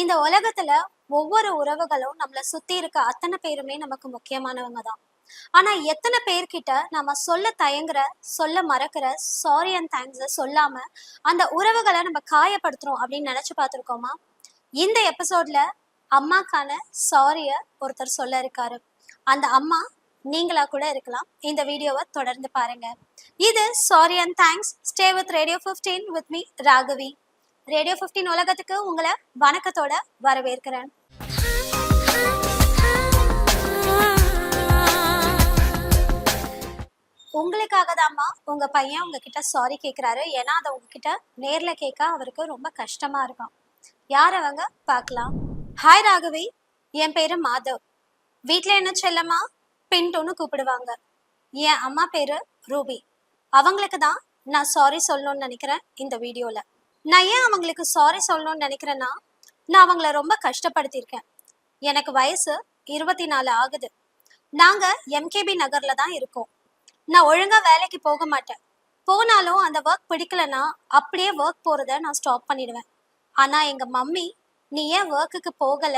இந்த உலகத்துல ஒவ்வொரு உறவுகளும் நம்மள சுத்தி இருக்க அத்தனை பேருமே நமக்கு முக்கியமானவங்க தான். ஆனா எத்தனை பேர்கிட்ட நம்ம சொல்ல தயங்குற, சொல்ல மறக்கிற சாரி அண்ட் தேங்க்ஸ் சொல்லாம அந்த உறவுகளை நம்ம காயப்படுத்துறோம் அப்படின்னு நினைச்சு பார்த்திருக்கோமா? இந்த எபிசோட்ல அம்மாக்கான சாரிய ஒருத்தர் சொல்ல இருக்காரு. அந்த அம்மா நீங்களா கூட இருக்கலாம். இந்த வீடியோவை தொடர்ந்து பாருங்க. இது sorry and thanks. Stay with radio 15 with me Raghavi. Radio 15 உலகத்துக்கு உங்களை வணக்கத்தோட வரவேற்கிறேன். உங்களுக்காக தான்மா உங்க பையன் உங்ககிட்ட சாரி கேட்கிறாரு. ஏன்னா அதை உங்ககிட்ட நேர்ல கேட்க அவருக்கு ரொம்ப கஷ்டமா இருக்கும். யார் அவங்க பார்க்கலாம். ஹாய் ராகவி, என் பேரு மாதவ். வீட்டுல என்ன செல்லம்மா பின்ட்டுன்னு கூப்பிடுவாங்க. என் அம்மா பேரு ரூபி. அவங்களுக்கு தான் நான் சாரி சொல்லணும்னு நினைக்கிறேன். இந்த வீடியோல நான் ஏன் அவங்களுக்கு சாரி சொல்லணும்னு நினைக்கிறேன்னா, நான் அவங்கள ரொம்ப கஷ்டப்படுத்தியிருக்கேன். எனக்கு வயசு 24 ஆகுது. நாங்க எம்கேபி நகர்ல தான் இருக்கோம். நான் ஒழுங்கா வேலைக்கு போக மாட்டேன். போனாலும் அந்த ஒர்க் பிடிக்கலன்னா அப்படியே ஒர்க் போறத நான் ஸ்டாப் பண்ணிடுவேன். ஆனா எங்க மம்மி, நீ ஏன் ஒர்க்குக்கு போகல,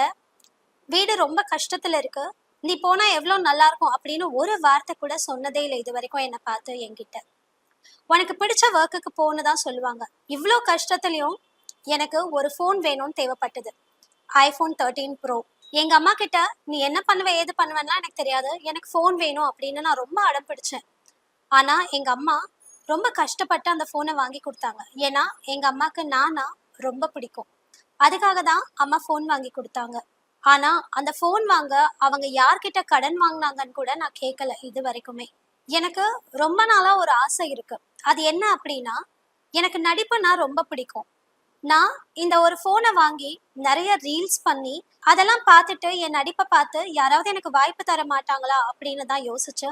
வீடு ரொம்ப கஷ்டத்துல இருக்கு, நீ போனா எவ்வளவு நல்லா இருக்கும் அப்படின்னு ஒரு வார்த்தை கூட சொன்னதே இல்லை இது வரைக்கும். என்னை பார்த்து என்கிட்ட உனக்கு பிடிச்ச ஒர்க்குக்கு போன்னு தான் சொல்லுவாங்க. இவ்வளோ கஷ்டத்துலயும் எனக்கு ஒரு ஃபோன் வேணும்னு தேவைப்பட்டது. iPhone 13 Pro. எங்க அம்மா கிட்ட நீ என்ன பண்ணுவ ஏது பண்ணுவேன்னா எனக்கு தெரியாது, எனக்கு ஃபோன் வேணும் அப்படின்னு நான் ரொம்ப அடம் பிடிச்சேன். ஆனா எங்க அம்மா ரொம்ப கஷ்டப்பட்டு அந்த ஃபோனை வாங்கி கொடுத்தாங்க. ஏன்னா எங்க அம்மாக்கு நானா ரொம்ப பிடிக்கும். அதுக்காக தான் அம்மா ஃபோன் வாங்கி கொடுத்தாங்க. ஆனா அந்த ஃபோன் வாங்க அவங்க யார்கிட்ட கடன் வாங்கினாங்கன்னு கூட நான் கேட்கல இது வரைக்குமே. எனக்கு ரொம்ப நாளா ஒரு ஆசை இருக்கு. அது என்ன அப்படின்னா, எனக்கு நடிப்புனா ரொம்ப பிடிக்கும். நான் இந்த ஒரு ஃபோனை வாங்கி நிறைய ரீல்ஸ் பண்ணி அதெல்லாம் பார்த்துட்டு என் நடிப்பை பார்த்து யாராவது எனக்கு வாய்ப்பு தர மாட்டாங்களா அப்படின்னு தான் யோசிச்சு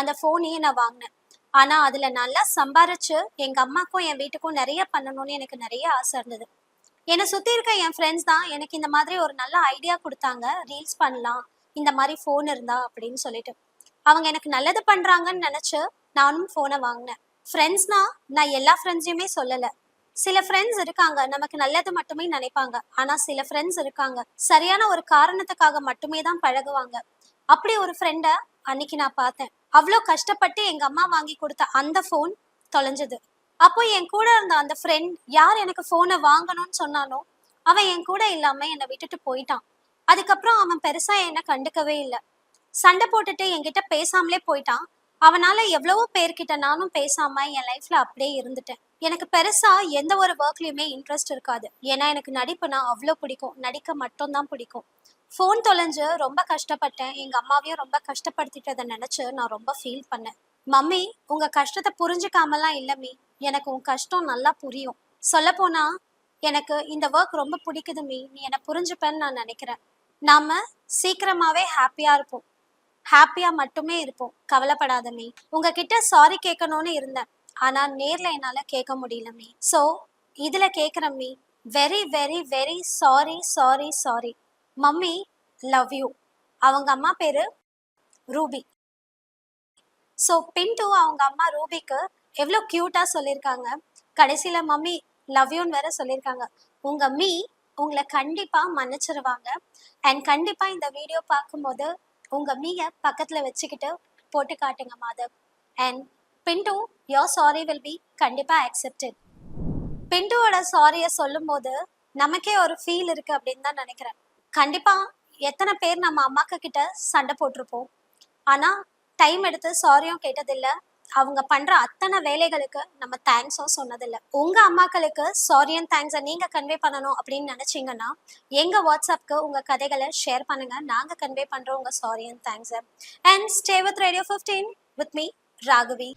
அந்த ஃபோனையே நான் வாங்கினேன். ஆனா அதுல நல்லா சம்பாரிச்சு எங்க அம்மாக்கும் என் வீட்டுக்கும் நிறைய பண்ணணும்னு எனக்கு நிறைய ஆசை இருந்தது. என்னை சுத்தி இருக்க என் ஃப்ரெண்ட்ஸ் தான் எனக்கு இந்த மாதிரி ஒரு நல்ல ஐடியா கொடுத்தாங்க. ரீல்ஸ் பண்ணலாம் இந்த மாதிரி ஃபோன் இருந்தா அப்படின்னு சொல்லிட்டு. அவங்க எனக்கு நல்லது பண்றாங்கன்னு நினைச்சு நானும் ஃபோனை வாங்கினேன். ஃப்ரெண்ட்ஸ்னா நான் எல்லா ஃப்ரெண்ட்ஸையுமே சொல்லலை. சில ஃப்ரெண்ட்ஸ் இருக்காங்க நமக்கு நல்லது மட்டுமே நினைப்பாங்க. ஆனா சில ஃப்ரெண்ட்ஸ் இருக்காங்க சரியான ஒரு காரணத்துக்காக மட்டுமே தான் பழகுவாங்க. அப்படி ஒரு ஃப்ரெண்டை அன்னைக்கு நான் பார்த்தேன். அவ்வளோ கஷ்டப்பட்டு எங்க அம்மா வாங்கி கொடுத்த அந்த ஃபோன் தொலைஞ்சது. அப்போ என் கூட இருந்த அந்த ஃப்ரெண்ட் யார் எனக்கு ஃபோனை வாங்கணும்னு சொன்னானோ அவன் என் கூட இல்லாம என்னை விட்டுட்டு போயிட்டான். அதுக்கப்புறம் அவன் பெருசா என்னை கண்டுக்கவே இல்லை. சண்டை போட்டுட்டு என்கிட்ட பேசாமலே போயிட்டான். அவனால எவ்வளவோ பேர்கிட்ட நானும் பேசாம என் லைஃப்ல அப்படியே இருந்துட்டேன். எனக்கு பெருசா எந்த ஒரு ஒர்க்லயுமே இன்ட்ரெஸ்ட் இருக்காது. ஏன்னா எனக்கு நடிப்புனா அவ்வளோ பிடிக்கும். நடிக்க மட்டும்தான் பிடிக்கும். ஃபோன் தொலைஞ்சு ரொம்ப கஷ்டப்பட்டேன். எங்க அம்மாவையும் ரொம்ப கஷ்டப்படுத்திட்டதை நினைச்சு நான் ரொம்ப ஃபீல் பண்ணேன். மம்மி, உங்க கஷ்டத்தை புரிஞ்சுக்காமலாம் இல்லை மீ, எனக்கு உன் கஷ்டம் நல்லா புரியும். சொல்ல போனா எனக்கு இந்த ஒர்க் ரொம்ப பிடிக்குது மீ, நீ என்னை புரிஞ்சுப்பேன்னு நான் நினைக்கிறேன். நாம சீக்கிரமாவே ஹாப்பியா இருப்போம். ஹாப்பியா மட்டுமே இருப்போம். கவலைப்படாத மீ. உங்ககிட்ட சாரி கேட்கணும்னு இருந்தேன். ஆனா நேர்ல என்னால கேட்க முடியல மீ. ஸோ இதுல கேட்குற me, very very very sorry sorry sorry. Mummy love you. அவங்க அம்மா பேரு ரூபி. ஸோ பின்ட்டு அவங்க அம்மா ரூபிக்கு எவ்வளோ க்யூட்டா சொல்லியிருக்காங்க. கடைசியில மம்மி லவ் யூன்னு வேற சொல்லியிருக்காங்க. உங்க மீ உங்களை கண்டிப்பா மன்னிச்சிருவாங்க. அண்ட் கண்டிப்பா இந்த வீடியோ பார்க்கும்போது உங்க மீய பக்கத்துல வச்சுக்கிட்டு போட்டு காட்டுங்க Madhav. And Pintu your sorry will be கண்டிப்பா அக்செப்டட். பின்ட்டுவோட சாரியை சொல்லும் போது நமக்கே ஒரு ஃபீல் இருக்கு அப்படின்னு தான் நினைக்கிறேன். கண்டிப்பா எத்தனை பேர் நம்ம அம்மாக்கு கிட்ட சண்டை போட்டிருப்போம். ஆனா டைம் எடுத்து சாரியும் கேட்டதில்லை. அவங்க பண்ற அத்தனை வேலைகளுக்கு நம்ம தேங்க்ஸும் சொன்னதில்லை. உங்க அம்மாக்களுக்கு சாரி அண்ட் தேங்க்ஸை நீங்க கன்வே பண்ணணும் அப்படின்னு நினைச்சீங்கன்னா எங்க வாட்ஸ்அப்க்கு உங்க கதைகளை ஷேர் பண்ணுங்க. நாங்க கன்வே பண்றோம் உங்க சாரி அண்ட் தேங்க்ஸை. And stay with radio 15 with me Raghavi.